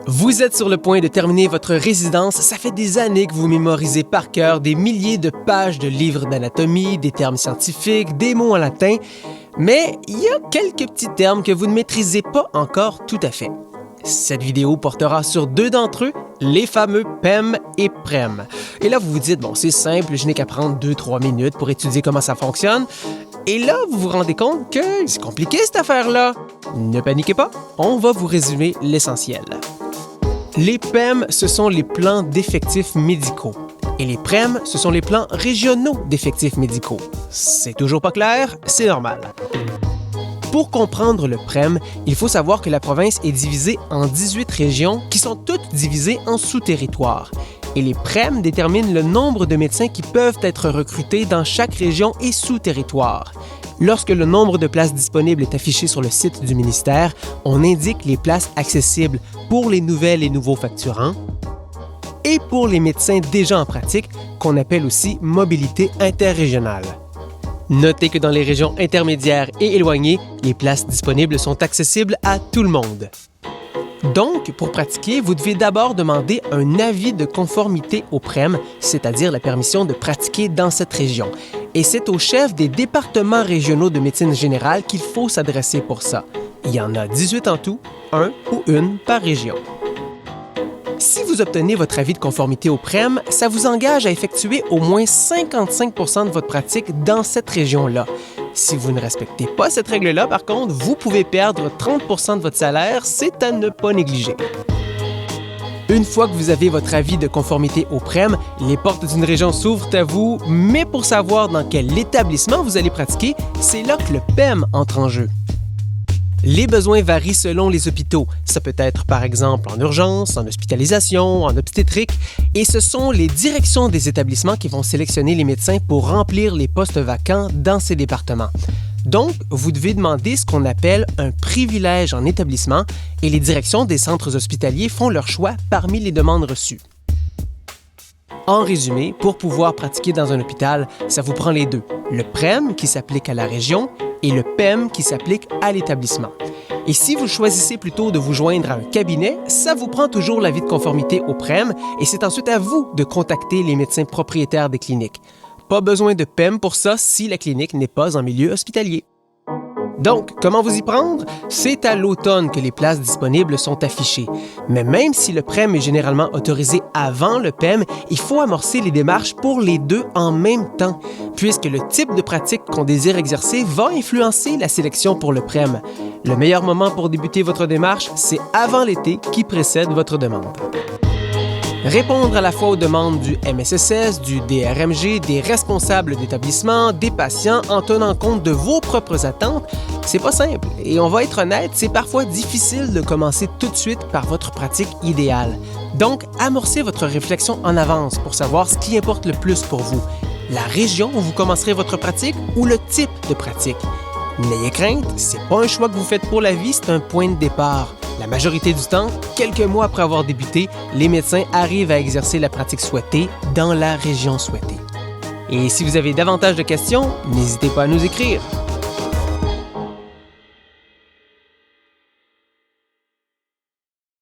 Vous êtes sur le point de terminer votre résidence, ça fait des années que vous mémorisez par cœur des milliers de pages de livres d'anatomie, des termes scientifiques, des mots en latin, mais il y a quelques petits termes que vous ne maîtrisez pas encore tout à fait. Cette vidéo portera sur deux d'entre eux, les fameux PEM et PREM. Et là, vous vous dites, bon, c'est simple, je n'ai qu'à prendre 2-3 minutes pour étudier comment ça fonctionne. Et là, vous vous rendez compte que c'est compliqué cette affaire-là. Ne paniquez pas, on va vous résumer l'essentiel. Les PEM, ce sont les plans d'effectifs médicaux. Et les PREM, ce sont les plans régionaux d'effectifs médicaux. C'est toujours pas clair? C'est normal. Pour comprendre le PREM, il faut savoir que la province est divisée en 18 régions qui sont toutes divisées en sous-territoires. Et les PREM déterminent le nombre de médecins qui peuvent être recrutés dans chaque région et sous-territoire. Lorsque le nombre de places disponibles est affiché sur le site du ministère, on indique les places accessibles pour les nouvelles et nouveaux facturants et pour les médecins déjà en pratique, qu'on appelle aussi mobilité interrégionale. Notez que dans les régions intermédiaires et éloignées, les places disponibles sont accessibles à tout le monde. Donc, pour pratiquer, vous devez d'abord demander un avis de conformité au PREM, c'est-à-dire la permission de pratiquer dans cette région. Et c'est au chef des départements régionaux de médecine générale qu'il faut s'adresser pour ça. Il y en a 18 en tout, un ou une par région. Si vous obtenez votre avis de conformité au PREM, ça vous engage à effectuer au moins 55 % de votre pratique dans cette région-là. Si vous ne respectez pas cette règle-là, par contre, vous pouvez perdre 30 % de votre salaire, c'est à ne pas négliger. Une fois que vous avez votre avis de conformité au PREM, les portes d'une région s'ouvrent à vous, mais pour savoir dans quel établissement vous allez pratiquer, c'est là que le PEM entre en jeu. Les besoins varient selon les hôpitaux. Ça peut être par exemple en urgence, en hospitalisation, en obstétrique, et ce sont les directions des établissements qui vont sélectionner les médecins pour remplir les postes vacants dans ces départements. Donc, vous devez demander ce qu'on appelle un privilège en établissement et les directions des centres hospitaliers font leur choix parmi les demandes reçues. En résumé, pour pouvoir pratiquer dans un hôpital, ça vous prend les deux, le PREM qui s'applique à la région et le PEM qui s'applique à l'établissement. Et si vous choisissez plutôt de vous joindre à un cabinet, ça vous prend toujours l'avis de conformité au PREM et c'est ensuite à vous de contacter les médecins propriétaires des cliniques. Pas besoin de PEM pour ça si la clinique n'est pas en milieu hospitalier. Donc, comment vous y prendre? C'est à l'automne que les places disponibles sont affichées. Mais même si le PREM est généralement autorisé avant le PEM, il faut amorcer les démarches pour les deux en même temps, puisque le type de pratique qu'on désire exercer va influencer la sélection pour le PREM. Le meilleur moment pour débuter votre démarche, c'est avant l'été qui précède votre demande. Répondre à la fois aux demandes du MSSS, du DRMG, des responsables d'établissement, des patients en tenant compte de vos propres attentes, c'est pas simple. Et on va être honnête, c'est parfois difficile de commencer tout de suite par votre pratique idéale. Donc, amorcez votre réflexion en avance pour savoir ce qui importe le plus pour vous. La région où vous commencerez votre pratique ou le type de pratique. N'ayez crainte, c'est pas un choix que vous faites pour la vie, c'est un point de départ. La majorité du temps, quelques mois après avoir débuté, les médecins arrivent à exercer la pratique souhaitée dans la région souhaitée. Et si vous avez davantage de questions, n'hésitez pas à nous écrire.